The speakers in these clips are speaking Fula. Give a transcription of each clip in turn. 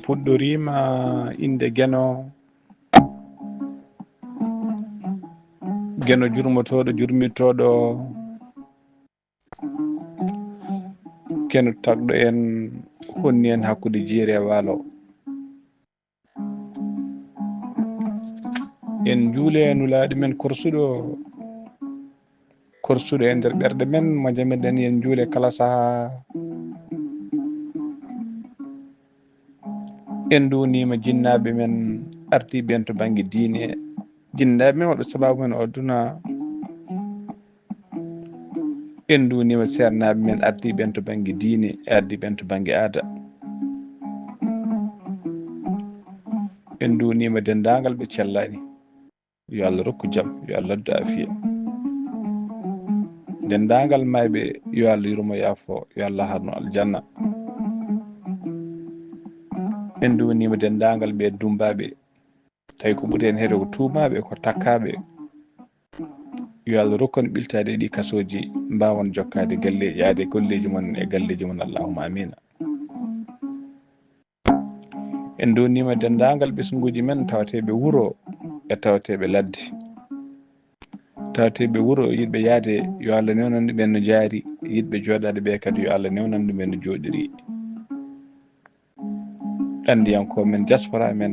puɗɗorima inde geno jurmotoɗo jurmitoɗo keno tagɗo en honni en hakkude jeeri e waalo. en juule nulaaɗo men korsuɗo e nder ɓerɗe men mo jamiɗen en juule kala sahaa. en duunima jinnaɓe men ardiɓe en to banggue diine, jinnaɓe men waɗo sababu men adduna. en duunima sernaɓe men ardiɓe en to banggue diine e ardiɓe en to banggue aada. en duunima dendagal ɓe cellani. yo Allah rokku jaam, yo Allah addu afiya. dendagal mayɓe yo Allah yurmo yaafo, yo Allah harno aljanna. en duunima dendagal ɓe dumbaɓe, tawi ko ɓuuri hen heede ko tuumaɓe ko takkaɓe, yo Allah rokkon ɓiltade ɗi kasoji mbawon jokkade yaade golleji mon e galleji mon, allahumma amina. en duunima dendagal ɓesguji men tawateɓe wuuro e tawateɓe ladde. tawateɓe wuuro yiɗɓe yaade yo Allah newnan ɗumen no jaari, yiɗɓe jooɗade ɓe kadi yo Allah newnan ɗumen no jooɗiri. andiyanko men diaspora men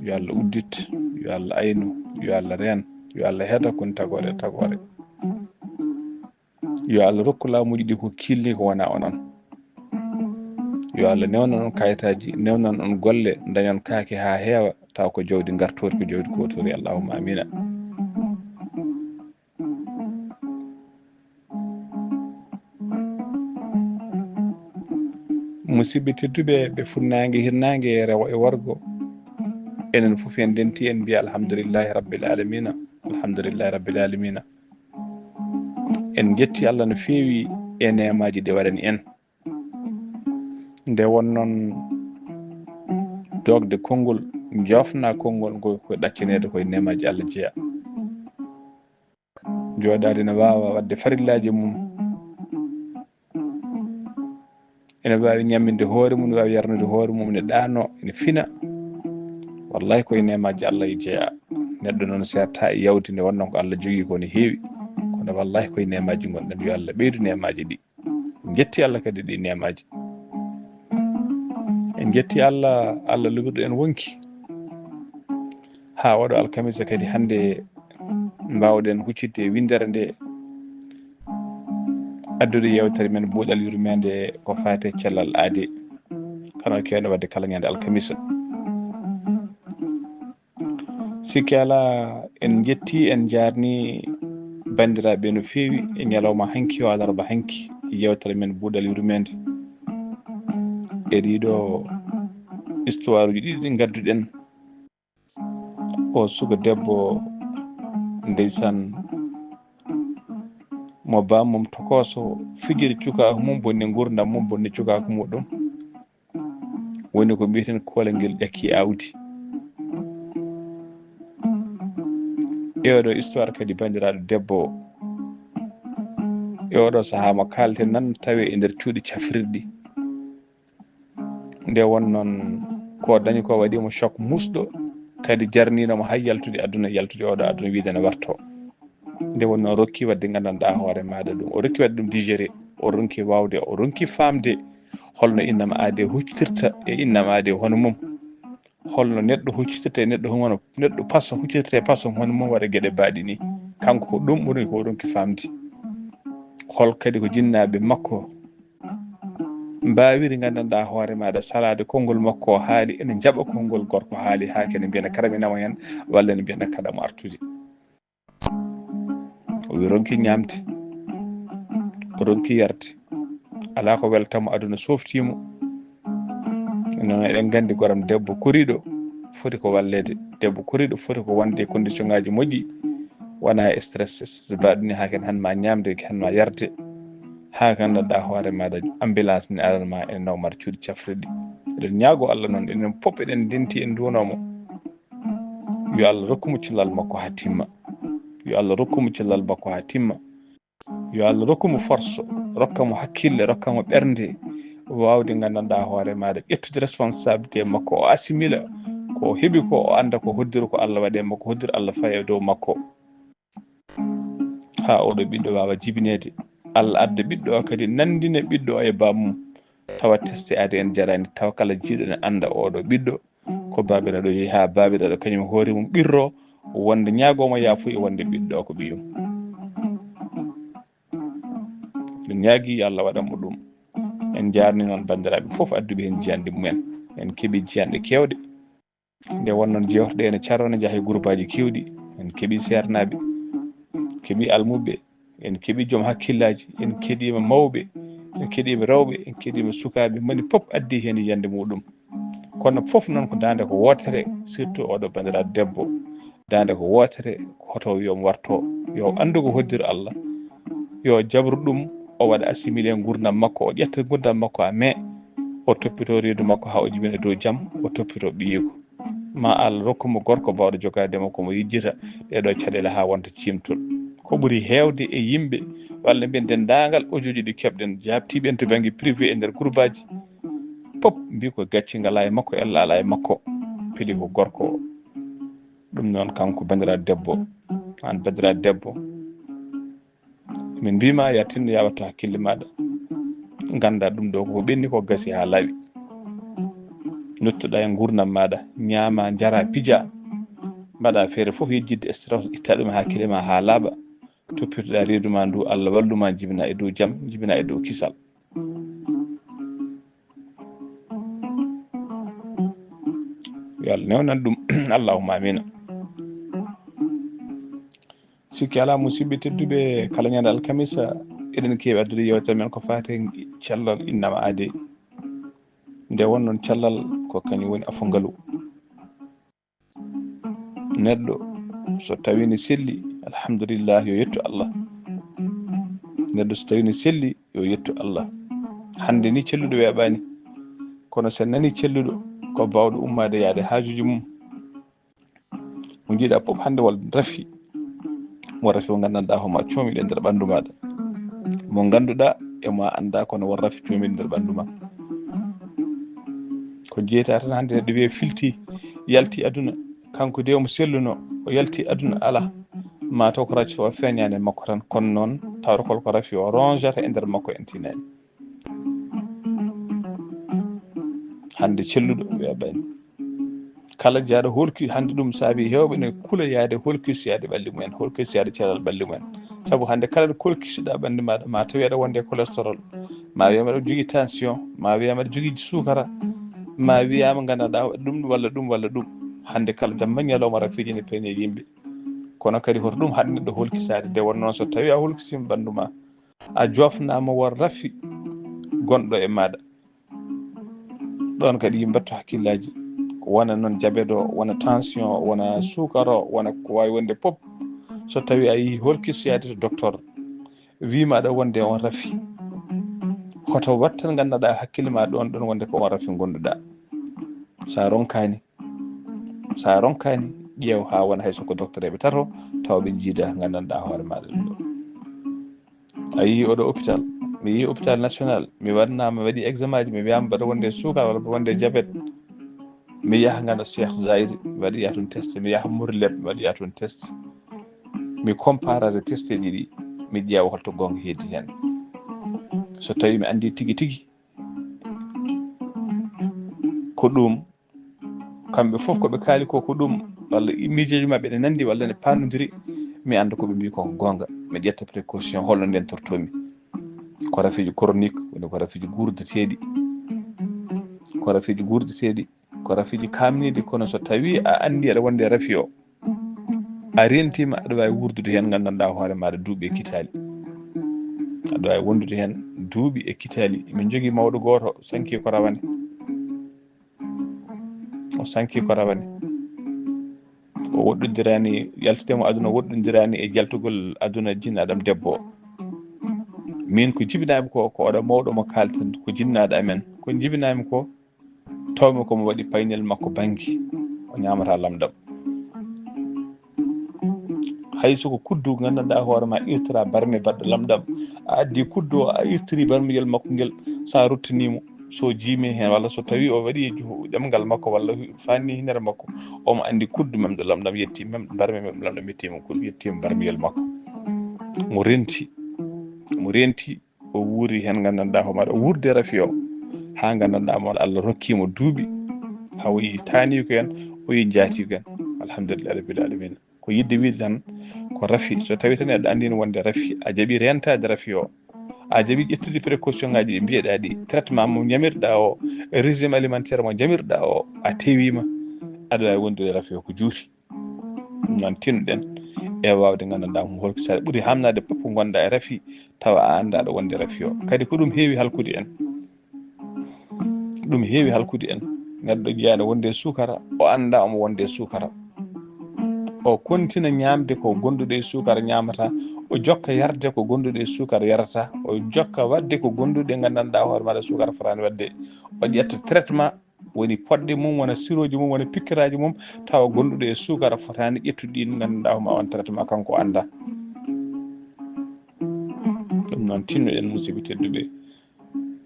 yo Allah uddit, yo Allah aynu, yo Allah reen, yo Allah heeda kon tagore tagore. yo Allah rokku laamuji ɗi ko killi ko wona onon. yo Allah newnan on kayitaji, newnan on golle, dañon kaake ha heewa, taw ko jawdi gartori, ko jawdi kotori, allahumma amina. musidɓe tedduɓe ɓe funnague hirnague rewo e worgo, enen foof en denti en mbiya alhamdulillahi rabbil alamina, alhamdulillahi rabbil alamina. en jetti Allah no feewi e nemaji ɗi waɗani en. nde wonnoon dogde konngol, jofna konngol ngol koye ɗaccinede koye nemaji Allah jeeya. jooɗade ne wawa wadde farillaji mum, ene wawi ñamminde hoore mum, ne wawi yarnude hoore mum, ne ɗaano, ene fina. wallahi koye nemaji Allah jeeya. neɗɗo noon serta e yawdi nde wonnon ko Allah jogui ko ne heewi, kono wallahi koye nemaji gonɗen. yo Allah ɓeydu nemaji ɗi. jetti Allah kadi ɗi nemaji. en jetti Allah, Allah luɓirɗo en wonki ha waɗo alkamisa kadi hande mbawɗen huccitde e windere nde, addude yewtere men buuɗal yurmede ko fate cellal aade, kano kewno wadde kala ñande alkamisa. sikki ala en jetti en jarni bandiraɓe no feewi e ñalawma hanki o alarba hanki, yewtere men buuɗal yurmede e ɗiɗo histoire uji ɗiɗi ɗi gadduɗen. o suka debbo ndeysan mo bammum tokoso fijiri cukaku mum, bonni gurdam mum, bonni cukaku muɗum, woni ko mbiyeten koolel ngel ƴakki awdi. e oɗo histoire kadi bandiraɗo debbo e oɗo saaha mo kalten nan tawi e nder cuuɗi cafrirɗi. nde wonnoon ko dañi ko waɗimo choc musɗo, kadi jarninomo hay yaltude aduna, yaltude oɗo aduna wiide ne warto. nde wonno rokki wadde gandanɗa hoore maɗa ɗum, o rokki wadde ɗum digéré, o ronki wawde, o ronki famde holno innama aade huccitirta e innama aade hono mum, holno neɗɗo huccitirta e neɗɗo hono neɗɗo passo huccitirta e passo hono mum, waɗa gueɗe mbaɗi ni. kanko ko ɗum ɓuri ko ronki famde. hol kadi ko jinnaɓe makko mbawiri gandanɗa hoore maɗa salade konngol makko o haali, ene jaɓa konngol gorko haali ha kene mbiyana karaminamo hen, walla ne mbiyana kaɗamo artude. o ronki ñamde, o ronki yarde, ala ko weltamo aduna softimo. noon eɗen gandi goram debbo koriɗo foti ko wallede, debbo koriɗo foti ko wonde condition ngaji moƴƴi, wona e stress baɗuni ha ken hanma ñamde, hanma yarde, ha gandanɗa hoore maɗa ambulance ne aranma e nawmar cuuɗi cafriɗi. eɗen ñaago Allah noon, enen pop eɗen denti en duwanomo, yo Allah rokkumo cellal makko ha timma, yo Allah rokkumo cellal makko ha timma, yo Allah rokkumo force, rokkamo hakkille, rokkamo ɓernde, wawde gandanɗa hoore maɗa ƴettude responsabilité makko o assimila ko heeɓi ko o anda ko hoddiri ko Allah waɗe makko hoddiri Allah faye dow makko ha oɗo ɓiɗɗo wawa jibinede Allah adda ɓiɗɗo o kadi nandina ɓiɗɗo o e bammum tawa testé ADN jarani tawa kala jiiɗo ne anda oɗo ɓiɗɗo ko babiraɗo yeehi ha babiraɗo kañum hoore mum ɓirro wonde ñaagomo yaafuya wonde ɓiɗɗo o ko ɓiyum min ñaagui Allah waɗanmo ɗum en jarni noon bandiraɓe foof adduɓe hen jiyande mumen en keeɓi jiyanɗe kewɗe nde wonnoon jewteɗe ene carone jaaha e groupe aji kewɗi en keeɓi sernaɓe keeɓi almuɓe en keeɓi joom hakkillaji en keeɗima mawɓe en keeɗima rewɓe en keeɗima sukaɓe moni poof addi hen yiyande muɗum kono foof noon ko dande ko wotere surtout oɗo bandiraɗo debbo dande ko wotere hoto yomo warto yo andu ko hoddiri Allah yo jabru ɗum o waɗa assimilé gurdam makko o ƴetta gurdam makko a mai o toppito reedu makko ha o jibina dow jaam o toppito ɓiyiko ma Allah rokkumo gorko bawɗo jogademo komo yejjita ɗeɗo caɗele ha wonta cimtol ko ɓuuri hewde e yimɓe walla mbiyen dendagal audio ɗi keɓɗen jabtiɓe en to banggue privé e nder groupe aji pop mbi ko gacci ngala e makko ella ala e makko piili ko gorko o ɗum noon kanko bandiraɗo debbo an bandiraɗo debbo min mbima ya tinno ya wattu hakkille maɗa ganda ɗum ɗo ko ɓenni ko gasi ha laaɓi nottuɗa e gurdam maɗa ñaama jara pija mbaɗa feere foof yejjidde stress itta ɗum hakkille ma ha laaɓa toppitoɗa reedu ma ndu Allah walluma jibina e dow jaam jibina e dow kisal yo Allah newnan ɗum allahumma amina sikki ala musidɓe tedduɓe kala ñande alkamisa eɗen keewi addude yewtere men ko fate cellal innama aade nde wonnoon cellal ko kañum woni afongalu neɗɗo so tawi ne selli alhamdulillah yo yettu Allah neɗɗo so tawi ne selli yo yettu Allah hande ni celluɗo weeɓani kono sen nani celluɗo ko bawɗo ummade yaade haajuji mum mo jiiɗa poof hande wal rafi mo rafi o gandanɗa homa coomiɗe nder ɓandu maɗa mo ganduɗa emo anda kono won rafi coomiɗe nder ɓandu ma ko jeeyta tan hande neɗɗo wiye filti yalti aduna kanko de omo selluno o yalti aduna ala mataw ko rafi o feeñani e makko tan kono noon tawra kolko rafi o rongeata e nder makko en tinani hande celluɗo weeɓani kala jaaɗo holki hande ɗum saabi hewɓe ne kuula yaade holkisiyade ɓalli mumen holkisiyade cellal ɓalli mumen saabu hande kala ɗo kolkisiɗa ɓandi maɗa ma tawi aɗa wonde cholestérol ma wiyama aɗa jogui tension ma wiyama aɗa jogui sukara ma wiyama gandanɗa ɗum walla ɗum walla ɗum hande kala jamma ñalawma rafiji ne peeñe yimɓe kono kadi hoto ɗum haɗ neɗɗo holkisade nde wonnoon so tawi a holkisima ɓandu ma a jofnama won rafi gonɗo e maɗa ɗon kadi yimɓe mbatto hakkillaji wona noon diabète o wona tension wona sukara o wona ko wawi wonde pop so tawi a yeehi holkisoyade to docteur wima aɗa wonde on rafi hoto watta gandanɗa hakkille ma ɗon ɗon wonde ko on rafi gonduɗa sa ronkani ƴeew ha wona hay soko docteur eɓe tato taw ɓe jiida gandanɗa hoore maɗa ɗum ɗo a yeehi oɗo hôpital mi yeehi hôpital national mi waɗnama waɗi examen ji mi wiyama mbaɗa wonde sukara walla mbaɗa wonde diabète mi yaha ganda Cheikh Zayde mi waɗoya toon test mi yaha Mourleb mi waɗoya toon test mi comparade test ji ɗi mi ƴeewa holto gonga heddi hen so tawi mi andi tigui tigui ko ɗum kamɓe foof koɓe kaali ko ɗum walla miijoji mabɓe ɗe nandi walla ne panodiri mi anda koɓe mbi ko gonga mi ƴetta précaution holno nden tortomi ko rafiji chronique woni ko rafiji gurdateɗi ko rafiji kamniɗi kono so tawi a andi aɗa wonde rafi o a rentima aɗa wawi wurdude hen gandanɗa hoore maɗa duuɓi e kitali aɗa wawi wondude hen duuɓi e kitali min jogui mawɗo goto sanki ko rawane o woɗɗodirani yaltudemo aduna woɗɗodirani e jaltugol aduna jinnaɗam debbo o min ko jibinami ko oɗo mawɗo mo kalten ko jinnaɗo amen ko jibinami ko tawmi komo waɗi paynel makko banggue o ñamata lamɗam hay soko kuddu gandanɗa hoore ma irtira barme baɗɗo lamɗam a addi kuddu o a irtiri barmiyel makko ngel sa ruttinimo so jiimi hen walla so tawi o waɗi ɗemgal makko walla fanni hinere makko omo andi kuddu memɗo lamɗam yetti memɗo mbarmi memɗo lamɗam yettima kuddu yettima mbarmiyel makko mo renti o wuuri hen gandanɗa homaɗa o wurde rafi o ha gandanɗa mo Allah rokkimo duuɓi ha o yi taniko en o yi jaatigo en alhamdulillah rabbil alamin ko yidde wiide tan ko rafi so tawi tan neɗɗo andino wonde rafi a jaaɓi rentade rafi o a jaaɓi ƴettude précaution ngaji ɗi mbiyeɗa ɗi traitement mo jamirɗa o régime alimentaire mo jamirɗa o a tewima aɗa wawi wondude rafi o ko juuti ɗum noon tinnoɗen e wawde gandanɗa holko sa ɓuuri hamnade fof gonɗa e rafi tawa a anda aɗa wonde rafi o kadi ko ɗum heewi halkude en ɗum heewi halkude en neɗɗo jeyano wonde sukara o anda omo wonde sukara o kontina ñamde ko gonduɗo e sukara ñamata o jokka yarde ko gonduɗo e sukara yarata o jokka wadde ko gonduɗe gandanɗa hoore maɗa sukara fotani wadde o ƴetta traitement woni poɗɗe mum wona siroji mum wona pikkiraji mum tawa gonduɗo e sukara fotani ƴettude ɗin gandanɗa homa on traitement kanko anda ɗum noon tinnoɗen musidɓe tedduɓe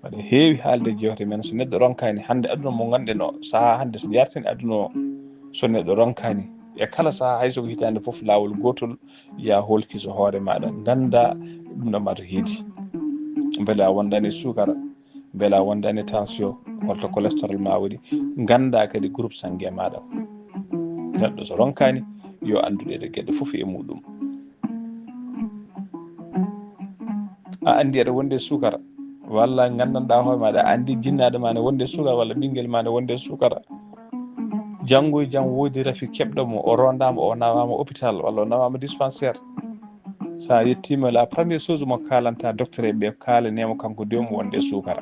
waɗa heewi haalde jewte men so neɗɗo ronkani hande aduna mo ganduɗen o saaha hande to yarten aduna o so neɗɗo ronkani e kala saaha haysoko hitande foof lawol gotol ya holkiso hoore maɗa ganda ɗum ɗo mata heedi beele a wondani sukara beele a wondani tension holto cholestérol ma woni ganda kadi groupe sanguin maɗa neɗɗo so ronkani yo anduɗe ɗe gueɗe foof e muɗum a andi aɗa wonde sukara walla gandanɗa hoore maɗa a andi jinnaɗo ma ne wonde sukara walla ɓinguel ma ne wonde sukara janggo e jaam woodi rafi keɓɗomo o rondama o nawama hôpital walla o nawama dispensaire sa yettima la première chose mo kalanta docteur eɓe kalanemo kanko de mo wonde sukara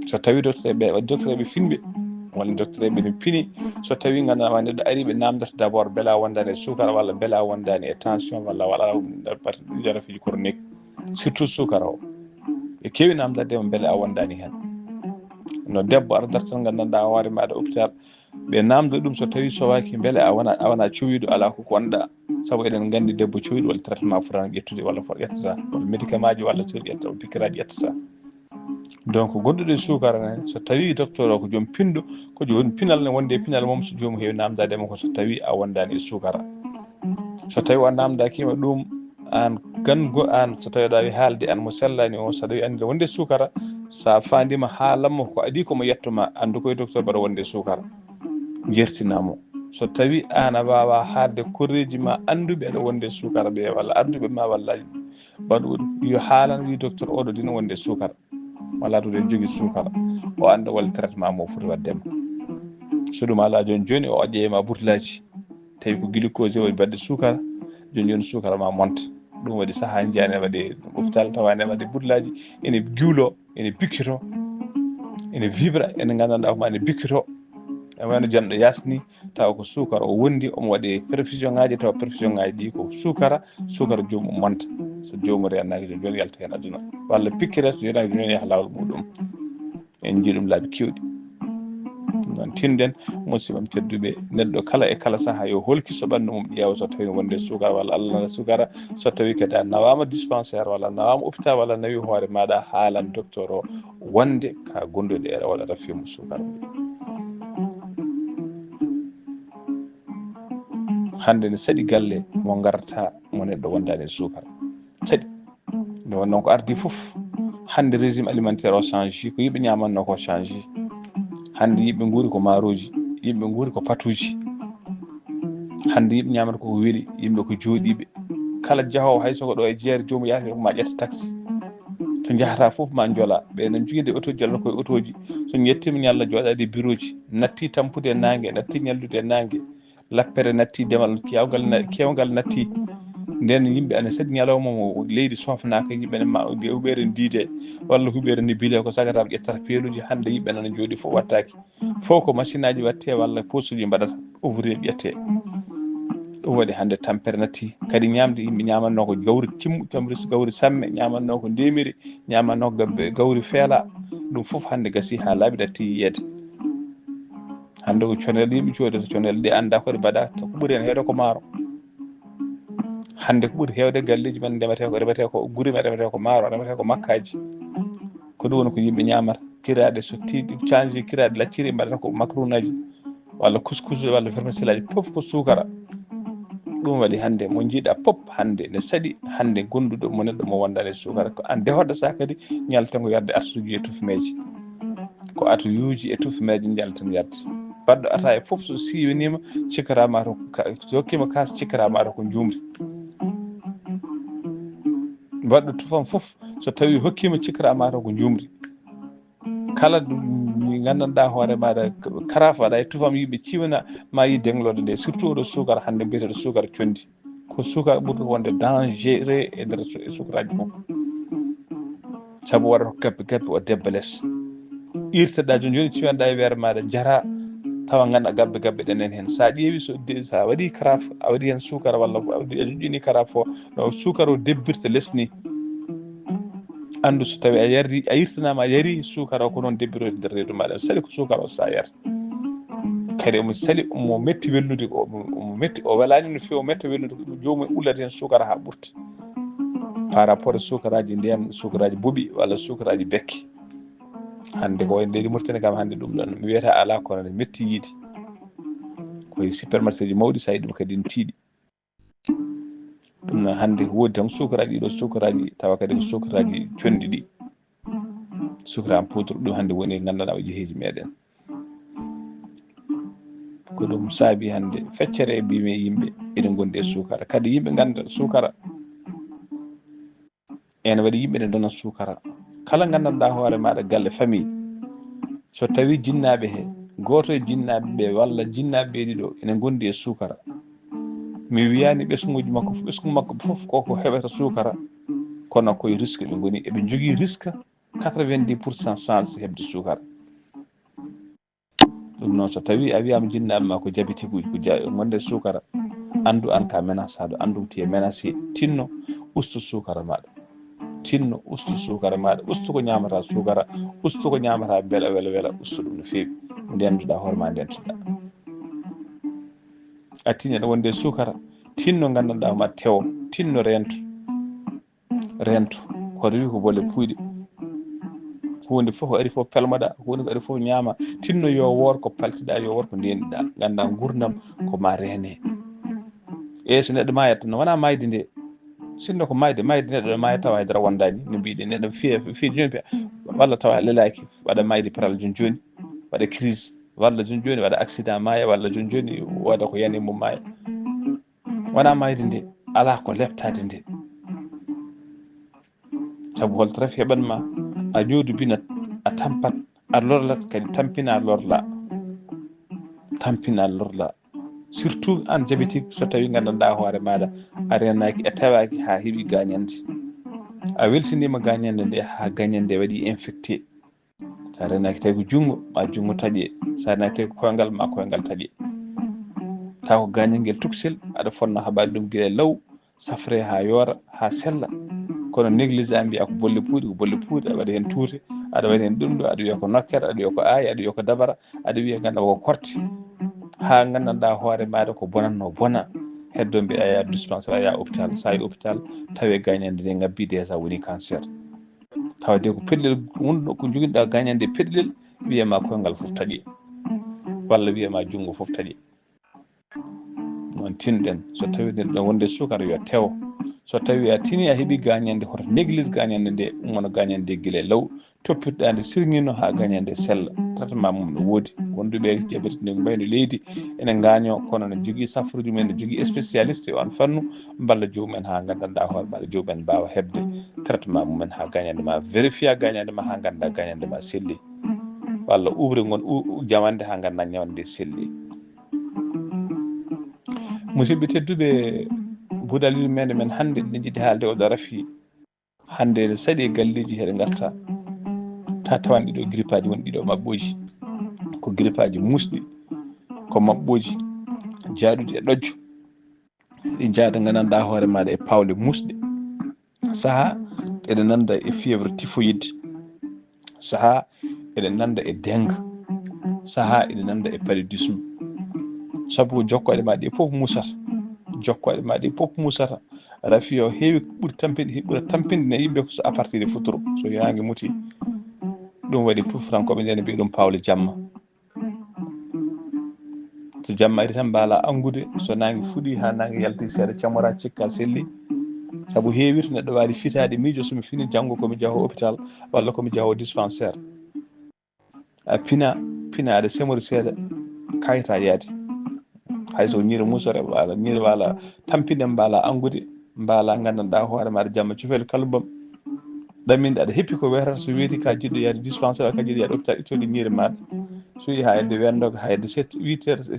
so tawi docteur eɓe finɓe walla docteur eɓe ne pini so tawi gandanɗa neɗɗo ari ɓe namdata d' abord beela wondani e sukara walla beela wondani e tension walla wala rafiji chronique surtout sukara o e kewi namdadema beele a wondani hen no debbo ardata tan gandanɗa hoore maɗa hôpital ɓe namdo ɗum so tawi sowaki beele a wona cowiɗo ala koko wonɗa saabu eɗen gandi debbo cowiɗo walla traitement fotani ƴettude walla fot ƴettata walla médicament ji walla sel ƴetta pikkiraji ƴettata donc gonduɗo e sukara ne so tawi docteur o ko joom pinɗo ko joni pinal ne wonde pinal mum so jomum heewi namdadema ko so tawi a wondani e sukara so tawi o namdakima ɗum an gango an so tawi aɗa wawi haalde an mo sellani o so tawi andi wonde sukara sa fandima haalanmo ko adi komo yettoma andu koye docteur mbaɗa wonde sukara jertinamo so tawi an a wawa haalde korreji ma anduɓe aɗa wonde sukara ɓe walla arduɓe ma walla baɗuɗo yo haalan wi docteur oɗo dina wonde sukara walla aɗa jogui sukara o anda walla traitement mo foti waddema so ɗum ala joni o ƴeeyma butelaji tawi ko glucose woni badde sukara joni sukara ma monta ɗum waɗi saaha jiyani waɗe hôpital tawani waɗe butelaji ene guulo ene bikkito ene vibra ene gandanɗa homa ene bikkito e wayno janɗo yasni tawa ko sukara o wondi omo waɗe perfusion ngaji tawa perfusion ngaji ɗi ko sukara jomum monta so jomum rennaki joni yalta hen aduna walla pikkere so joni yaha lawol muɗum en jii ɗum laabi kewɗi ɗum noon tinden musidɓam tedduɓe neɗɗo kala e kala saaha yo holkiso ɓandu mum ƴeewa so tawi wonde sukara walla Allah sukara so tawi kadi a nawama dispensaire walla nawama hôpital walla nawi hoore maɗa haalan docteur o wonde ka gonduɗo e waɗa rafimu sukara hande ne saɗi galle mo garta mo neɗɗo wondani e sukara saɗi nde wonnoon ko ardi foof hande régime alimentaire o change ko yimɓe ñamanno ko change hande yimɓe guuri ko maaroji yimɓe guuri ko patuji hande yimɓe ñamata koko weeli yimɓe ko jooɗiɓe kala jaahowo hay soko ɗo e jeere jomum yaata ma ƴetta taxi to jahata foof ma joola ɓenen joguide auto ji joolata koye auto ji so jettima ñalla jooɗade bureau ji natti tampude e nangue natti ñallude e nangue lappere natti demal kewgal natti nden yimɓe ene saɗi ñalawma mo leydi sofnaka yimɓe ne huuɓere ne diide walla huuɓere ne biile ko sagataɓe ƴettata peeluji hande yimɓe nana jooɗi fof wattaki fof ko machine aji watte walla poste uji mbaɗata ouvrier ƴette ɗum waɗi hande tampere natti kadi ñamde yimɓe ñamanno ko gawri gawri samme ñamanno ko ndemiri ñamanno ko gawri feela ɗum foof hande gasi ha laaɓi ɗatti yiyede hande ko conele yimɓe codata conele ɗe anda koɗe mbaɗa ko ɓuuri hen heewde ko maaro hande ko ɓuuri hewde galleji men ndemete ko remete ko guure men remete ko maaro remete ko makkaji ko ɗum woni ko yimɓe ñamata. Kiraɗe so tiiɗi change kiraɗe lacciri mbaɗata ko macronaji walla couscous walla vermicelle aji fof ko sukara. ɗum waɗi hannde mo jiiɗa pop hannde ne saɗi hannde gonduɗo mo neɗɗo mo wondani sukara ko an dehoɗo sa kadi ñalten ko yarde atuji e tufumeji ko atuyuji e tufumeji jalten yarde. baɗɗo ata e fof so siwanima cikkarama to so hokkima kas cikkarama to ko jumri. baɗɗo tufam fof so tawi hokkima cikkarama to ko jumri. kala ɗum gandanɗa hoore maɗa karafa waɗa e tufam yimɓe ciwana ma yi denglode nde surtout oɗo sukara hannde mbiyeteɗo sukara condi ko sukara ɓurɗo wonde dangereux e nder sukaraji fof. saabu waɗata ko gabbe gabbe o debba less irteɗa joni ciwanɗa e weere maɗa jara tawa ganduɗa gabbe gabbe ɗenen hen sa ƴeewi sa waɗi karafa a waɗi hen sukara walla a joƴƴini karafa o no sukara o debbirta less ni andu so tawi a yirtanama a yari sukara o ko noon debbiroyde nder reedu maɗa saɗi ko sukara o sa yarta kadi omo saɗi omo metti welnude omo metti o welani no fewi o metta welnude ko ɗum jomum ullata hen sukara ha ɓurta par rapport e sukaraji ndiyam sukaraji buuɓi walla sukaraji bekki. hande ko wayno leydi Mauritanie kam hande ɗum ɗon mi wiyata ala kono ne metti yiide koye supermarché ji mawɗi sa yiɗi ɗum kadi ne tiiɗi. ɗum noon hande woodi tan sukaraji ɗiɗo sukaraji tawa kadi ko sukaraji condi ɗi sukara en poudre ɗum hande woni gandanɗa o jeeheji meɗen ko ɗum saabi hande feccere e mbimi yimɓe eɗen gondi e sukara kadi yimɓe ganda sukara ene waɗi yimɓe ne dona sukara kala gandanɗa hoore maɗa galle famille so tawi jinnaɓe he goto e jinnaɓe ɓe walla jinnaɓe ɓe ɗiɗo ene gondi e sukara mi wiyani ɓesguji makko ɓesgu makko fof koko heɓata sukara kono koye risque ɓe goni eɓe jogui risque 90% chance heɓde sukara. ɗum noon so tawi a wiyama jinnaɓe ma ko diabétique uji ko gonde sukara andu an ka menaçaɗo andu tiye menacé tinno ustu sukara maɗa tinno ustu sukara maɗa ustu ko ñamata sukara ustu ko ñamata beela wela ustu ɗum no fewi ndenduɗa hoorema ndentuɗa a tinni aɗa wonde sukara tinno gandanɗa ma tewo tinno rento koto wi ko bolle puyɗe hunde fof ari fof pelmoɗa hunde ko ari fof ñaama tinno yo woor ko paltiɗa yo woor ko ndendiɗa ganda gurdam ko ma reene e so neɗɗo mayata no wona mayde nde sinno ko mayde neɗɗo ɗo maya tawa haydara wondani no mbiɗen neɗɗo fi joni walla tawa lelaki waɗa mayde paral joni waɗa crise walla joni waɗa accident maya walla joni waɗa ko yani mum maya wona mayde nde ala ko leftade nde saabu holto rafi heɓanma a ñoodu binat a tampat a lorlat kadi tampina lorla surtout an diabétique so tawi gandanɗa hoore maɗa a renaki a tawaki ha heeɓi gañande a welsinima gañande nde ha gañande nde waɗi infecté sa renaki tawi ko junggo ma junggo taaƴe sa renaki tawi ko koyngal ma koyngal taaƴe taw ko gañal nguel tuksel aɗa fonno haɓade ɗum guila law safre ha yoora ha sella kono néglisé mbiya ko bolle puyɗe aɗa waɗa hen tuute aɗa waɗa hen ɗum ɗo aɗa wiya ko nokkere aɗa wiya ko aayi aɗa wiya ko dabara aɗa wiya ganduɗa ko korte ha gandanɗa hoore maɗa ko bonatno bona heddo mbiɗa ya dispensaire a ya hôpital sa yi hôpital tawi gañande nde ngabbi déjà woni cancer tawde ko peɗɗel wonno ko joguinoɗa gañande peɗɗel wiyama koyngal fof taaƴi walla wiyama junggo fof taaƴi noon tinɗen so tawi neɗɗo wonde sukara yo tewo so tawi a tini a heeɓi gañande hoto néglige gañande nde ummono gañande nde guila law toppitoɗa nde sirñino ha gañande nde sella traitement mum no woodi wonduɓe diabétique nde mbayno leydi ene gaño kono ne jogui safruji mumen ne jogui spécialiste e on fannu balla jomumen ha gandanɗa hoore maɗa jomumen mbawa hebde traitement mumen ha gañande ma vérifier gañande ma ha ganda gañande ma selli walla ubre gon jamande ha ganda ñawande nde selli. musidɓe tedduɓe budalil men hannde ɗe jiiɗi haalde oɗo rafi hannde ne saɗi e galleji heɗe garta ta tawan ɗiɗo grippe aji woni ɗiɗo mabɓoji ko grippe aji musɗi ko mabɓoji jaaɗuɗi e ɗojjo ɗi jaada gandanɗa hoore maɗa e pawle musɗe saaha eɗe nanda e fièvre typhoïde saaha eɗe nanda e dengue saaha eɗe nanda e paludisme saabu jokkoɗe ma ɗi fof musata rafi o heewi ɓuura tampinde yimɓe so à partir de futuro so yangue muti ɗum waɗi pour frankoɓe ndene mbiya ɗum pawle jamma. So jamma ari tan mbaala angude, so nangue fuɗi ha nangue yalti seeɗa camora cikka selli. Saabu heewi to neɗɗo wawi fitade miijo somi fini janggo komi jaho hôpital walla komi jaho dispensaire, a pina aɗa semori seeɗa kayita yaade. hayso ñiiri musore wala ñiiri wala tampinde mbaala angude, mbaala gandanɗa hoore maɗa jamma cofel kalubam ɗaminde aɗa heppi ko wetata. So weeti ka jiɗɗo yaade dispensaire ka jiɗɗo yaade hôpital ittoɗe ñiiri maɗa, so yi ha hedde wendoka ha hedde 8 heures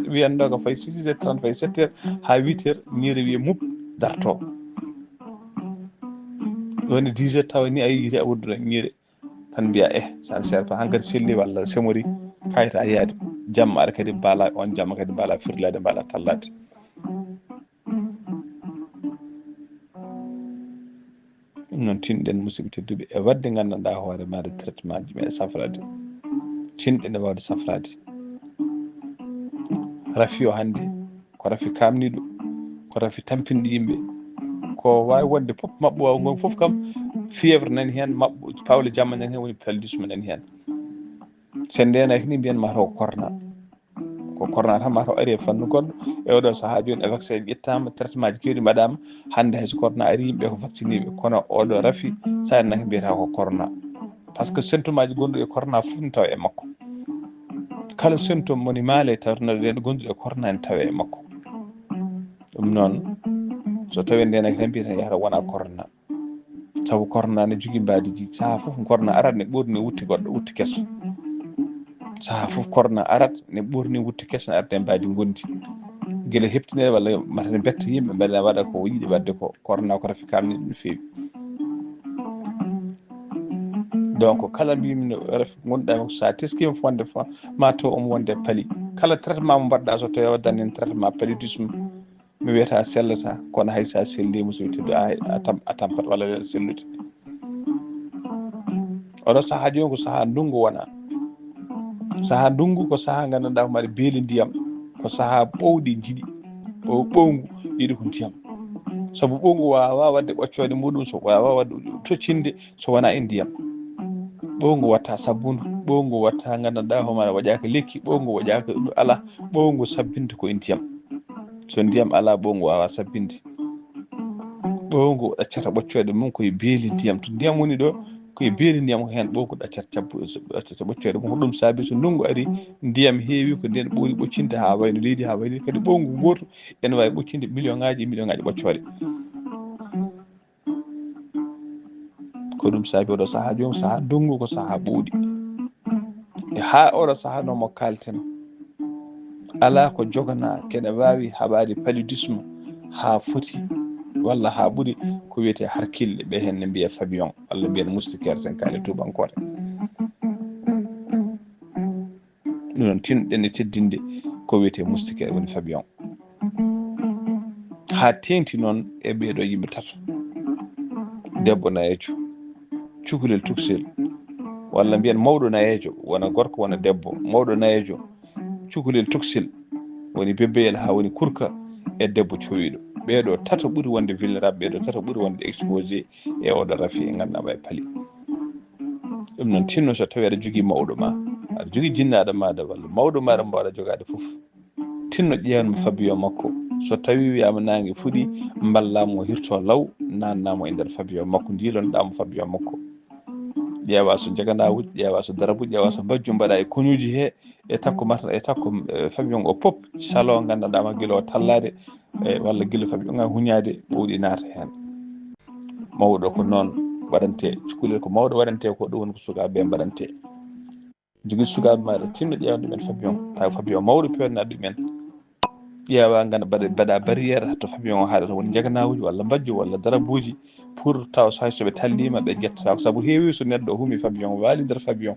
wendoka fayi 6h30 fayi 7h ha 8h ñiiri wiye mub darto. woni 10h tawa ni a yiyite a wudduɗo ñiiri tan mbiya ça ne sert pas, hankkadi selli walla semori kayita yaade. jamma aɗa kadi mbaala on jamma kadi mbaala firlade mbaala tallade. ɗum noon tinɗen musidɓe tedduɓe e wadde gandanɗa hoore maɗa traitement ji e safrade, tinɗen e wawde safrade. rafi o hannde ko rafi kamniɗo, ko rafi tampinɗo yimɓe, ko wawi wonde fof mabɓo waw ngon fof kam fièvre nani hen, mabɓo pawle jamma nani hen, woni paludisme nani hen. sen ndenaki ni mbiyen mataw ko corona tan mataw ari e fannu goɗɗo. e oɗo saaha joni e vaccin ƴettama, traitement ji kewɗi mbaɗama, hande hayso corona ari yimɓe ko vacciné ɓe, kono oɗo rafi sa naki mbiyata ko corona, par ce que symptôme aji gonɗuɗi e corona fof ne tawa e makko. kala symptôme moni maale tawtonoɗe gonɗuɗi e corona ne tawe e makko. ɗum noon so tawi ndenaki tan mbiyata yahata wona corona, sabu corona ne jogui mbadiji. saaha fof corona arat ne ɓurni wutti goɗɗo, wutti kesso. saaha fof corona arat ne ɓurni wutti kesso, ne arde mbadi gondi guila heptinede walla matane betta yimɓe mbaɗa waɗa ko yiiɗi wadde ko. corona ko rafi kamniɗo no fewi. donc kala mbimi rafi gonɗa sa teskima fonde ma taw omo wonde paali. kala traitement mo mbaɗɗa so tawi waddani hen traitement paludisme, mi wiyata sellata, kono hay sa selli musidɓe teddu a tampat walla sellude. oɗo saaha joni ko saaha ndungu wona. saaha ndungu ko saaha gandanɗa ko mbaɗa beeli ndiyam, ko saaha ɓowɗi jiiɗi. ɓowngu yiɗi ko ndiyam, saabu ɓowngu wawa wadde ɓoccode muɗum, so wawa wadde toccinde so wona e ndiyam. ɓowngu watta sabbundu, ɓowngu watta gandanɗa homaɗa waƴaka lekki, ɓowngu waƴaka ala. ɓowngu sabbinde koye ndiyam. so ndiyam ala ɓowngu wawa sabbinde. ɓowngu ɗaccata ɓoccode mum koye beeli ndiyam. to ndiyam woni ɗo koye beeli ndiyam hen ɓowngu ɗaccata ɓoccode mum. ɗum saabi so ndungu ari ndiyam heewi ko nden ɓuuri ɓoccinde ha wayno leydi, ha wayno kadi ɓowngu goto ene wawi ɓoccinde million ngaji ɓoccode. ko ɗum saabi oɗo saaha joni saaha ndungu ko saaha ɓuuɗi. e ha oɗo saaha no mo kalten ala ko jogana kene wawi haɓade paludisme ha foti walla ha ɓuuri ko wiyete harkille ɓe hen ne mbiya fabion walla mbiyen moustiquaire sen kaali tubankore. ɗum noon tinɗen e teddinde ko wiyete moustiquaire woni fabion. ha tengti noon e ɓeeɗo yimɓe tato, debbo nayejo, cukalel tuksel, walla mbiyen mawɗo nayejo, wona gorko wona debbo, mawɗo nayejo, cukalel tuksel, woni bebbeyel ha woni kurka, e debbo cowiɗo. ɓeeɗo tato ɓuuri wonde vulnérable, ɓeeɗo tato ɓuuri wonde exposé e oɗo rafi e ganduɗa e paali. ɗum noon tinno so tawi aɗa jogui mawɗo ma, aɗa jogui jinnaɗo maɗa walla mawɗo maɗa mbo waɗa jogade foof, tinno ƴeewanmo fabion makko. so tawi wiyama nangue fuɗi, ballamo hirto law, nannamo e nder fabion makko, ndilonoɗamo fabion makko. ƴeewa so jaganawuji, ƴeewa so darabuji, ƴeewa so bajju mbaɗa e koñuji he, e takko mata e takko fabion o pop salo gandanɗama guila o tallade walla guila fabion ga huñade ɓowɗi naata hen. mawɗo ko noon waɗante, cukalel ko mawɗo waɗante, ko ɗum woni ko sukaɓeɓe mbaɗante. jogui sukaɓe maɗa tinno ƴeewa ɗumen fabion, taw fabion mawɗo pewna ɗumen. ƴeewa ganda mbaɗa barriére to fabion o haɗata, woni jaganawuji walla bajju walla darabuji, pour taw so hay soɓe tallima ɓe ƴettata. saabu heewi so neɗɗo huumi fabion, waali nder fabion,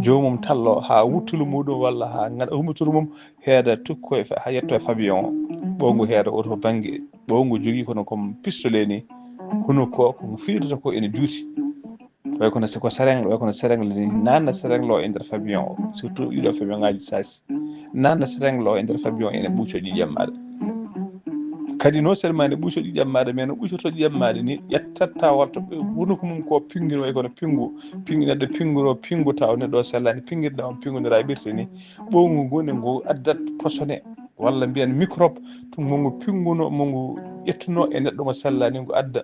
jomum tallo ha wuttulu muɗum walla ha humituru mum heeda tukko ha yetto e fabion o, ɓowngu heeda oto banggue. ɓowngu jogui kono comme pistolet ni, huno ko fiidata ko ene juuti, way kono ko séringle, way kono séringle ni. nanna séringle o e nder fabion o, surtout ɗiɗo fabion ngaji sasi, nanna séringle o e nder fabion ene ɓuuco ƴiƴam maɗa. kadi non seulement ne ɓuuso ƴiƴam maɗa mais no ɓuusoto ƴiƴam maɗa ni ƴettatta watto hunuko mum ko pinguino way kono pingu neɗɗo pinguno pingu taw neɗɗo o sellani pinguirɗa on pingunira ɓirte ni ɓowngu ngu ne ngu addat posone walla mbiyan microbe to mongu pinguno mongu ƴettuno e neɗɗo mo sellani ngu adda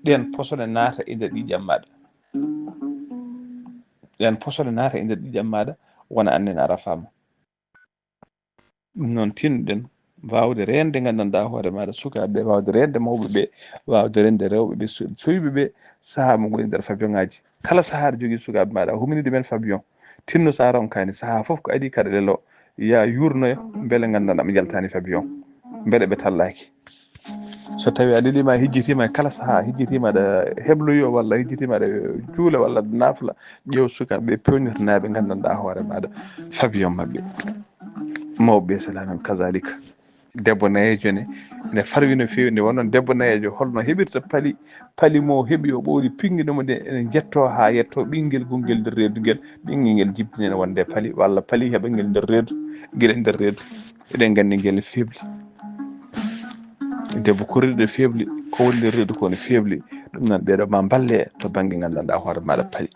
ɗen posone naata e nder ƴiƴam maɗa ɗen posone naata e nder ƴiƴam maɗa wona annene ara fama ɗum noon tinɗen wawde rende gandanɗa hoore maɗa sukaɓe wawde rende mawɓe ɓe wawde rende rewɓe ɓe soyɓe ɓe saaha mo goni nder fabion ngaji kala saaha aɗa jogui sukaɓe maɗa humini ɗumen fabion tinno sa ronkani saaha foof ko adi kaɗa lelo ya yurnoyo beele gandanɗa ɓe jaltani fabion beele ɓe tallaki so tawi a lelima hijjitima kala saaha hijjitima aɗa hebloyo walla hijjitima aɗa juula walla aɗa nafla ƴeew sukaɓe pewnirnaɓe gandanɗa hoore maɗa fabion mabɓe mawɓe salamam kazalika debbo nayejo ne farwi no fewi nde wonnoon debbo nayejo holno heɓirta paali mo heeɓi o ɓowli pinguinomo nde ene jetto ha yetto ɓinguel gongel nder reedu ngel ɓinguel ngel jibbinene wonde paali walla paali heeɓa ngel nder reedu gueɗe nder reedu eɗen gandi ngel febli debbo korriɗo febli ko woni nder reedu ko ne febli ɗum noon ɓeɗo ma balle to banggue gandanɗa hoore maɗa paali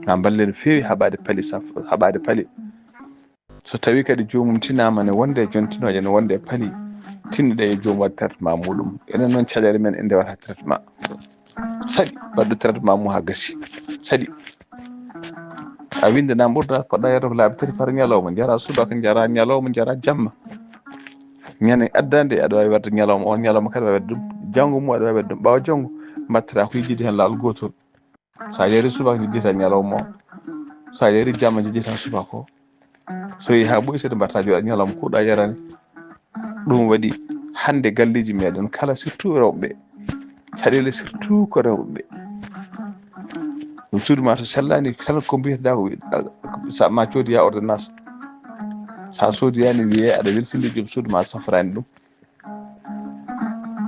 ma balle no fewi haɓade paali haɓade paali so tawi kadi jomum tinama ne wonde jontinoje ne wonde paali tinnuɗe e joomum waɗa traitement muɗum enen noon caɗele men en ndewata traitement saɗi waɗɗo traitement mum ha gassi saɗi a windanama ordonnance poɗɗa yadde ko laabi tati par ñalawma jara subaka jara ñalawma jara jamma ñande addande aɗa wawi wadde ñalawma on ñalawma kadi wawi wadde ɗum janggo mum aɗa wawi wadde ɗum ɓawa janggo mbattata ko yejjide hen lawol gotol sa yeeri subaka jejjita ñalawma o sa yeeri jamma jejjita subaka o so yeehi ha ɓoyi seeɗa mbatta joɗa ñalawma kuuɗa yarani ɗum waɗi hande galleji meɗen kala surtout rewɓe caɗele surtout ko rewɓe ɗum suudu ma to sellani tan ko mbiyeteda ko sa ma coodiya ordonnance sa soodiyani wiye aɗa welsinde joom suudu ma safrani ɗum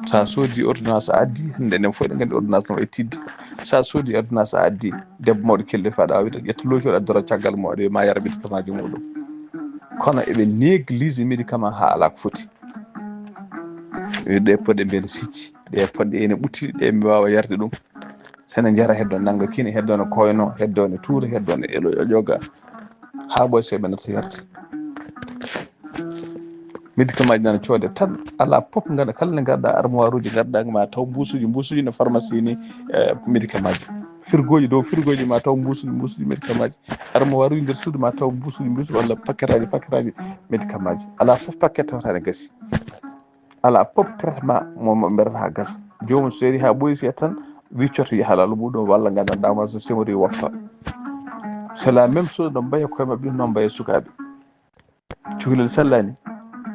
sa soodi ordonnance a addi hande enen fof eɗen gandi ordonnance no e tidde sa soodi ordonnance a addi debbo mawɗo kelle faɗa wiide ƴetta locoɗo addora caggal mo aɗa ma yara médicament ji muɗum kono eɓe néglige médicament ha ala ko foti ɗe poɗɗe mbiyede sicci ɗe poɗɗe ene ɓutti ɗe mi wawa yarde ɗum sene jara heddo nanga kine heddo no koyno heddo no tuura heddo no elo ƴoga ha ɓoy seɓe natta yarde médicament ji nana coode tan ala pop gaɗa kala ne garɗa armoire uji garɗa ma taw mbusuji no pharmacie ni médicament ji frigo ji dow frigo ji ma taw mbusuji médicament ji armoire uji nder suudu ma taw mbusuji walla paquet aji médicament ji ala foof paquet tawata ne gassi ala pop traitement mo mberata ha gasa jomum so yeeri ha ɓoyi se tan wiccoto yahalal muɗum walla gandanɗama so semori wofta c'est la même chose no mbaye koye mabɓe no mbaye sukaɓe cukalel sellani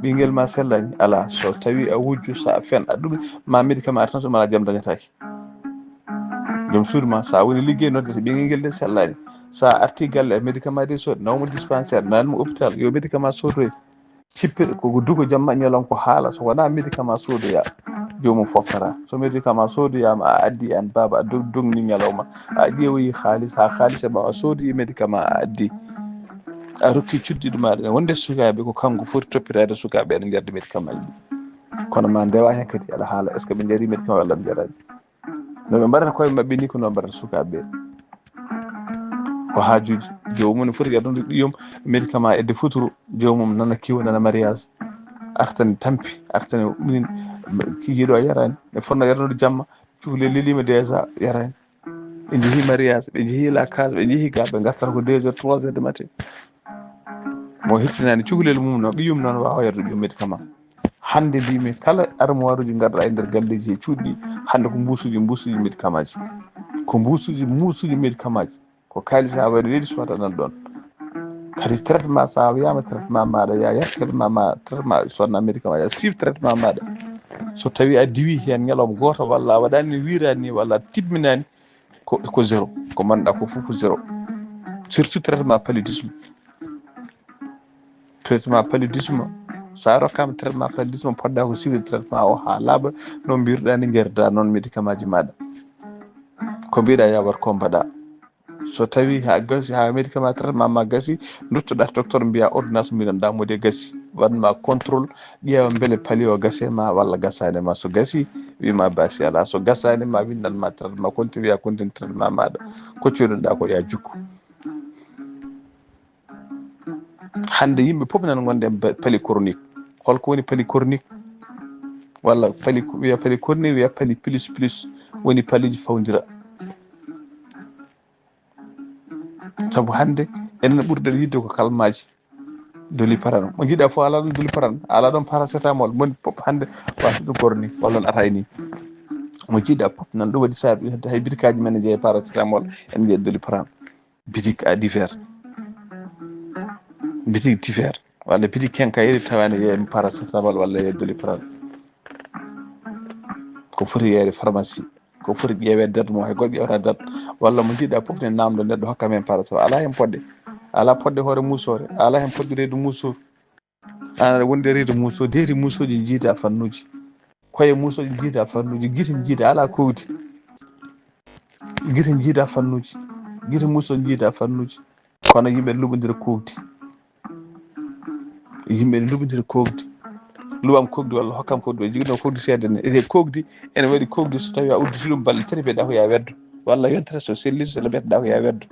ɓinguel ma sellani ala so tawi a wujju sa fenɗa ɗum ma médicament tan so mala jaam dañataki joom suudu ma sa woni ligguey noddete ɓinguel ngel de sellani sa arti galle médicament de sood nawmo dispensaire nanmo hôpital yo médicament sodoye cippir koko dugo jamma ñalawma ko haala so wona médicament sodoya jomum foftata so médicament sodoyama a addi an baba a dogni ñalawma a ƴeewoyi haalis ha haalis e ɓawa a soodi médicament a addi a rokki cuddiɗo maɗa wonde sukaɓe ko kanko foti toppitade sukaɓe ene jardi médicament ji kono ma ndewa hen kadi aɗa haala est ce que ɓe jaari médicament walla ɓe jarani no ɓe mbaɗata koye mabɓe ni ko no mbaɗata sukaɓeɓe ko haajuji jomum ne foti yardude ɗiyom médicament edde futuro jomum nana kiwa nana mariage artani tampi artani ɗumin kikiɗo yarani ɓe fonno yardude jamma cukalel lelima déjà yarani ɓe jeehi mariage ɓe jeehi la case ɓe jeehi ga ɓe gartata ko 2 heures 3 heures de matin mo hirtinani cukalel mum no ɓiyum noon wawa yardude ɗum médicament hande mbimi kala armoire uji garɗa e nder galleji e cuuɗi hande ko mbusuji médicament ji ko mbusuji médicament ji ko kalis ha wayno leydi sowata nan ɗon kadi traitement sa wiyama traitement maɗa ya yar traitement ma traitement sonna médicament ya suive traitement maɗa so tawi a diwi hen ñalawma goto walla a waɗani no wirani ni walla a timminani ko zéro ko manɗa ko fof ko zéro surtout traitement paludisme sa rokkama traitement paludisme poɗɗa ko suivi traitement o ha laaɓa no mbiruɗa ni jarda noon médicament ji maɗa ko mbiɗa ya wat ko mbaɗa so tawi ha gassi ha médicament traitement ma gassi duttoɗa docteur mbiya ordonnance mbinoɗa mode gassi waɗma contrôle ƴeewa beele paali o gase ma walla gasani ma, so gasi wima basi ala, so gasani ma windanma traitement continue wiya continue traitement maɗa ko coɗiɗa ko ya jukku. hande yimɓe fof nan gonde paali chronique. holko woni paali chronique? walla paali wiya paali chronique wiya paali plus plus woni paaliji fawdira. saabu hande enen ɓurɗen yidde ko kalmaji doliparan mo jiiɗa fof ala ɗum doliparan, ala ɗon paracétamol, moni fof hande wata ɗum gorni walla no atayni mo jiiɗa fof nan ɗum waɗi saabi hay bitikaji men ne jeeya paracétamol en jeeya doliparan, bitique à divers, bitique divers walla bitique kenkayri tawani yeeya paracétamol walla yeeya doliparan. ko foti yeeyde pharmacie, ko foti ƴeewe date mo hay goɗɗo ƴewata date, walla mo jiiɗa fof ne namdo neɗɗo hokka men paracétamol, ala hen podde, ala podde hoore musore, ala hen podde reedu musor, an wonde reedu muso, deedi musoji jiida fannuji, koye musoji jiida fannuji, guite jiida ala kowdi, guite jiida fannuji, guite musoji jiida fannuji, kono yimɓe luɓodira kowdi, yimɓe ne luɓodira kowdi, luwam kogdi walla hokkam kogdi, jigno kogdi seede ne ede kogdi ene waɗi kogdi so tawi a udditi ɗum balɗe tati mbiyeɗa ko ya weddo, walla yontere so selli so mbiyeteɗa ko ya weddo,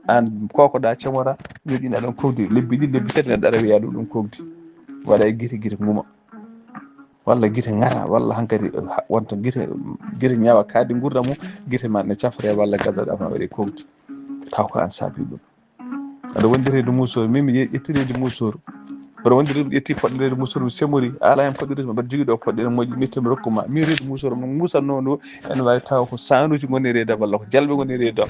an kokoɗa camora joƴina ɗon kogdi lebbi ɗiɗi lebbi tati neɗɗo aɗa wiya ɗum kogdi, waɗa e guite guma, walla guite ngara, walla hankkadi wonta guite ñawa kaadi gurdam mum, guite ma ne cafre walla gaddaɗa ma waɗi kogdi, taw ko an saabi ɗum. aɗa wondi reedu musor, min mi ƴetti reedu musor, oɗo wondi ƴetti poɗɗe reedu musor mi semori, ala hen poɗɗe mbaɗa jogui ɗo poɗɗe moƴƴi mittumi rokkuma min reedu musor mo musanno ndu ene wawi taw ko sanuji goni reedu walla ko jalɓe goni reedu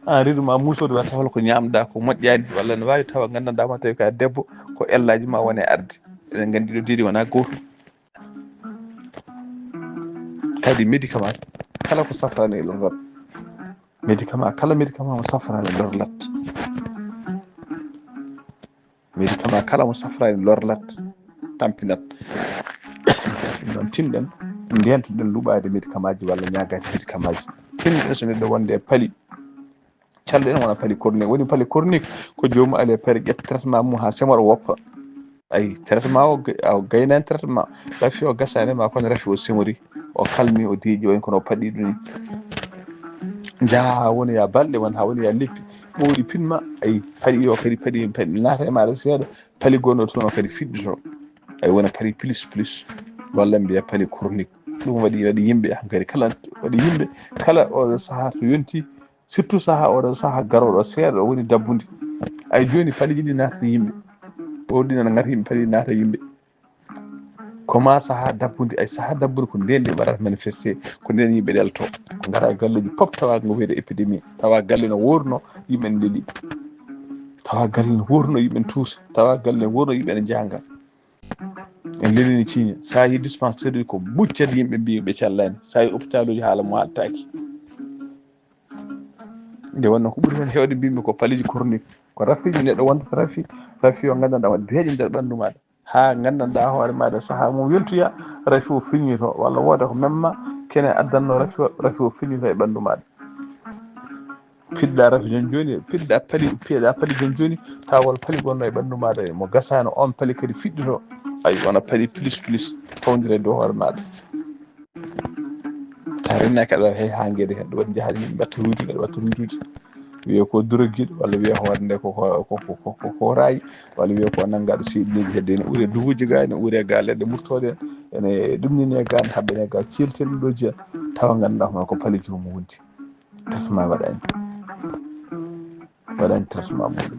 an reedu ma musode watta holko ñamɗa ko moƴƴani, walla ne wawi tawa gandanɗama tawi ka debbo ko ellaji ma wone arde, eɗen gandi ɗo diidi wona gotum. kadi médicament kala ko safrani e lorrat, médicament kala médicament mo safrani lorlat, médicament kala mo safrani lorlat tampinat. ɗum noon tinɗen ndentoɗen luɓade médicament ji walla ñagade médicament ji, tinɗen so neɗɗo wonde e paali calɗo en wona paali chronique. woni paali chronique ko jomum ali e paari ƴetta traitement mum ha semora woppa, ayi traitement o gaynani traitement rafi o gasani ma kono rafi o semori o kalmi o deeƴi woni kono o paɗɗi ɗum ni jaaha ha woni ya balɗe won ha woni ya leppi ɓowɗi pinma, ayi paɗi o kadi paɗi naata e maɗa seeɗa, paali gonɗo toon o kadi fiɗɗito, ay wona paali plus plus walla mbiya paali chronique. ɗum waɗi yimɓe hankkadi kala waɗi yimɓe kala oɗo saaha to yonti, surtout saaha oɗo saaha garoɗo seeɗa o woni dabbude, ay joni paaliji ɗi naata yimɓe, ɓowɗi nana ngata yimɓe paali naata yimɓe, koma saaha dabbude, ay saaha dabbude ko nden ɗi waɗata manifesté, ko nden yimɓe ɗelto, ko gara galleji pop tawa no wiyede épidémie, tawa galle no wurno yimɓe ne leeɗi, tawa galle ne wurno yimɓe ne tuusa, tawa galle ne wurno yimɓe ne janga, en lelini ciiña, sa yi dispensaire uji ko buccata yimɓe mbi ɓe cellani, sa yi hôpital uji haala mo haltaki. nde wonno ko ɓuuri hen hewde mbimi ko paaliji chronique, ko rafiji neɗɗo wondata rafi o gandanɗa o deeƴa nder ɓandu maɗa, ha gandanɗa hoore maɗa saaha mum yontoya rafi o filñito, walla wooda ko memma kene addanno rafi o filñito e ɓandu maɗa. piɗɗa rafi jon joni piɗɗa paali jon joni tawol paali gonno e ɓandu maɗa mo gasano on paali kadi fiɗɗito, ay wona paali plus plus fawdira e dow hoore maɗa, ta rennaki aɗa wawi hay ha gueɗe hen, ɗum waɗi jaaha yimɓe mbatta rujude aɗa watta rujude, wiye ko droguiɗo, walla wiya hoore nde ko rayi, walla wiya ko naggaɗo seeɗineji hedde ne ɓuuri e duhuji ga, ne ɓuuri e ga leɗɗe ɓurtoɗe ene ɗumnine ga ne haɓɓene ga celten ɗum ɗo jiya, tawa ganduɗa hono ko paali jomum wonti, traitement waɗani traitement muɗum.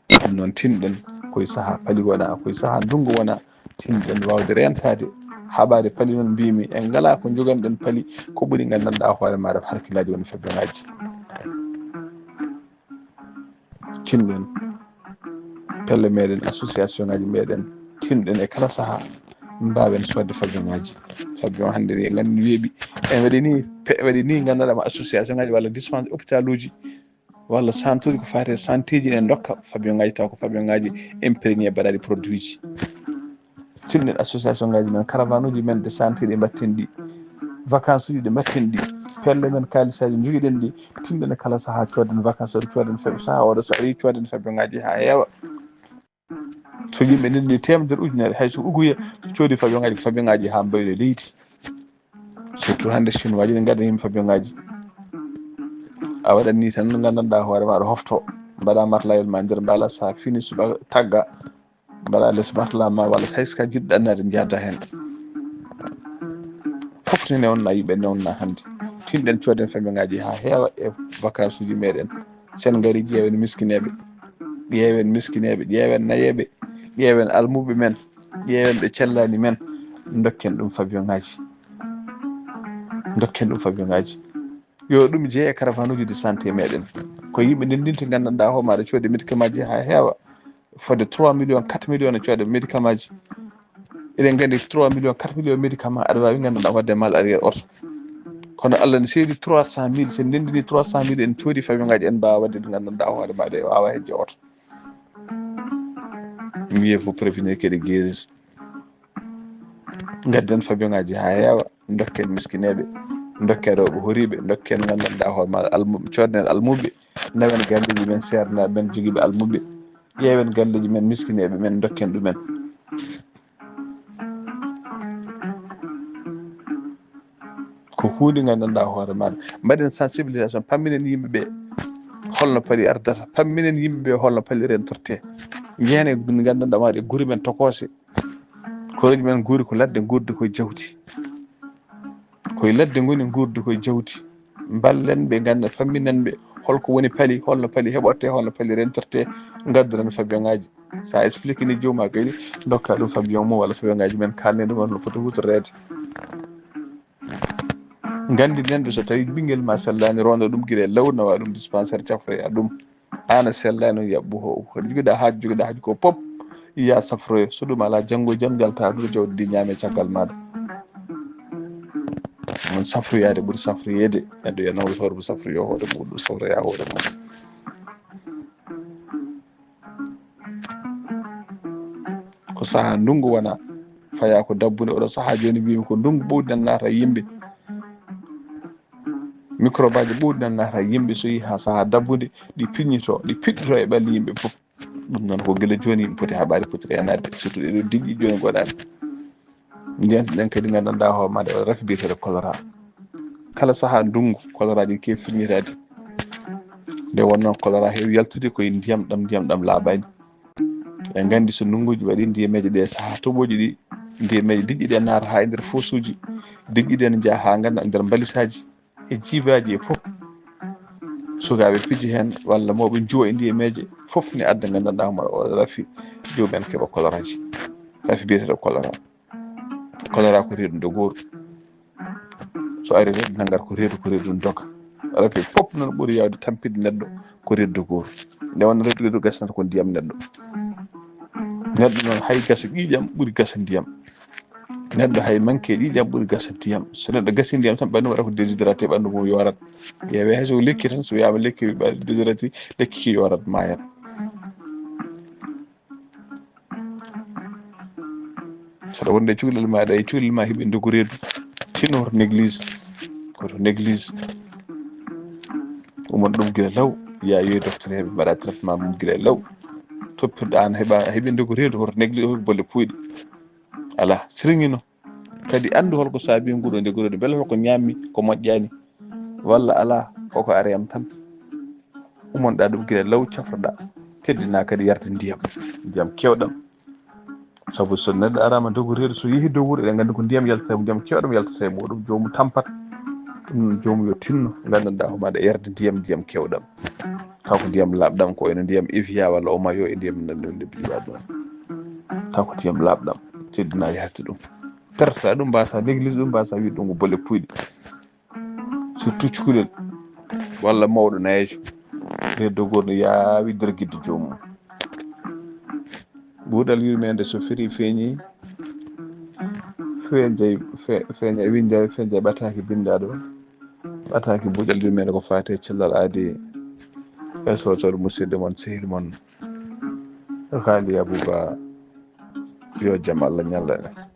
ɗum noon tinɗen koye saaha paali wona, koye saaha ndungu wona, tinɗen wawde rentade haɓade paali noon mbimi en ngala ko joganiɗen paali ko ɓuuri gandanɗa hoore maɗa harkillaji woni febbe ngaji, tinɗen pelle meɗen association ngaji meɗen, tinɗen e kala saaha mbawen sodde fabbe ngaji, fabbe o hande ni gandi weeɓi en waɗi ni gandanɗama association ngaji walla dispense hôpital uji walla centre uji ko fate santé ji ne dokka fabio ngaji taw ko fabio ngaji imprégné mbaɗaɗi produit ji. tinɗen association ngaji men, caravane uji men de santé ɗi mbatten ɗi, vacance uji ɗi mbatten ɗi, pelle men kalisaji joguiɗen ɗi, tinɗen e kala saaha codden vacance oɗo codden fabɓe saaha oɗo so ari codden fabbe ngaji ha heewa, so yimɓe ndenndi temedere ujunere hayso ugoya coodi fabion ngaji ha mbaylo leydi, surtout hannde chinois ji ɗi gadda yimɓe fabion ngaji. A waɗat ni tan gandanɗa hoore ma aɗa hofto mbaɗa matelayel ma nder mbala, sa fini suɓa tagga mbaɗa less matela ma, walla hayska jiɗɗo annade jadda hen. fof ni newna yimɓe newna hannde tinɗen cooden fabion ngaji ha heewa e vacance uji meɗen. sen ngari ƴeewen miskineɓe, ƴeewen nayeɓe, ƴeewen almuɓe men, ƴeewen ɓe cellani men, dokken ɗum fabion ngaji. yo ɗum jeeyi e caravane uji de santé meɗen, ko yimɓe ndendinta gandanɗa hoorema aɗa coodi médicament ji ha heewa fodde 3 millions 4 millions ne cooda médicament ji. eɗen gandi 3 millions 4 millions médicament aɗa wawi gandanɗa wadde mal arriére oto. kono Allah ne seedi 300 000, sen ndendini 300 000 en coodi fabion ngaji en mbawa wadde ɗo gandanɗa hoore maɗa e wawa hejje oto. mi wiye faut prévenir kede guérir. gadden fabion ngaji ha heewa, dokken miskineɓe, dokken rewɓe horiɓe, dokken gandanɗa hoore maɗa almuɓe, codnen almuɓe, nawen galleji men sernaɓe men joguiɓe almuɓe, ƴeewen galleji men miskineɓe men, dokken ɗumen. ko hunde gandanɗa hoore maɗa. mbaɗen sensibilisation, pamminen yimɓeɓe holno paali ardata, pamminen yimɓeɓe holno paali rentorte. jeene gandanɗa maɗa e guuri men tokose, koreji men guuri ko ladde, guurde koye jawdi, koye ladde goni guurde koye jawdi. ballen ɓe ganda, famminen ɓe holko woni paali, holno paali heɓorte, holno paali rentorte. gadduren fabion ngaji, sa explique ni joomum kadi dokka ɗum fabion mum walla fabion ngaji men, kalne ɗum holno foti hutorede. gandi nenɗo so tawi ɓinguel ma sellani, ronda ɗum guila law, nawa ɗum dispensaire safroya ɗum. an a sellani yaɓɓu ko joguiɗa haaju ko pop ya safroyo, so ɗum ala janggo e jaam jalta ɗo jawdi ndi ñaame caggal maɗa. on safroyade ɓuuri safroyede, neɗɗo yo nawru hoore mum safroyo hoore muɗum, safroya hoore mum. ko saaha ndungu wona faya ko dabbude. oɗo saaha joni mbimi ko ndungu ɓuuɗɗen naata yimɓe, microbe aji ɓuuɗɗen naata yimɓe, so yi ha saaha dabbude ɗi piññito, ɗi piɗɗito e ɓalli yimɓe fof. ɗum noon ko guila joni yimɓe poti haɓade poti renade, surtout ɗeɗo diƴƴi joni goɗani. ndiyanta ɗen kadi gandanɗa hoore maɗa o rafi biyeteɗo choléra. kala saaha ndungu choléra ji kewi firñitade. nde wonnoon choléra heewi yaltude koye ndiyam ɗam laaɓani. en gandi so ndunguji waɗi ndiyameji ɗe saaha toɓoji ɗi, ndiyameji diƴƴi ɗe naata ha e nder fosse uji, diƴƴi ɗe ne jaaha ha ganduɗa nder balisaji e jibaji e fof. sukaɓe piji hen walla mawɓe juwa e ndiyameje fof ne adda gandanɗa hoore o rafi jomumen keeɓa choléra ji, rafi biyeteɗo choléra. choléra ko reedu ndegoru, so ari reedu naggat ko reedu doga. rafi fof noon ɓuuri yawde tampide neɗɗo ko reedu ndegoru. nde wonno reedu gasnata ko ndiyam neɗɗo. neɗɗo noon hay gasa ƴiƴam ɓuuri gasa ndiyam. neɗɗo hay manque ƴiƴam ɓuuri gasa ndiyam. so neɗɗo gasi ndiyam tan ɓanndu waɗa ko déshydraté, ɓanndu mum yorat. ƴeewe hayso lekki tan, so wiyama lekki déshydraté, lekki ki yorat, mayat. saɗa wonde cukalel maɗa e cukalel ma heeɓi ndogo reedu, tinno hoto néglige. umon ɗum guila law, ya yoyi docteur heeɓe mbaɗa traitement mum guila law. toppirɗa an heeɓi ndogo reedu, hoto néglige, hoto bolle puyɗe. ala sirŋino kadi andu holko saabi nguɗo ndegoru beele holko ñammi ko moƴƴani walla ala, koko ariyam tan. umonɗa ɗum guila law, cafroɗa, teddina kadi yarde ndiyam kewɗam. saabu so neɗɗo arama ndogo reedu, so yeehi dow wuuro eɗen gandi ko ndiyam yaltata, ndiyam kewɗam yaltata e muɗum, jomum tampat. ɗum noon jomum yo tinno gandanɗa ho maɗa yarde ndiyam kewɗam, taw ko ndiyam labɗam, ko ene ndiyam Evian walla Omayo e ndiyam nde mbiɗa ɗum, taw ko ndiyam labɗam, teddina yarde ɗum. pertata ɗum, mbasa néglige ɗum, mbasa wiide ɗum ko bolle puyɗe. surtout cukalel walla mawɗo nayejo, reedu ndegoru no yaawi nder guidde jomum. ɓuuɗal yurmede so firi feeñi, feeña windere, feeña ɓataki bindaɗo, ɓataki ɓuuɗal yurmede ko fate cellal aadi e sotorde musidɗo moon sehil moon Haly Abouba. yo jaam Allah ñalla en.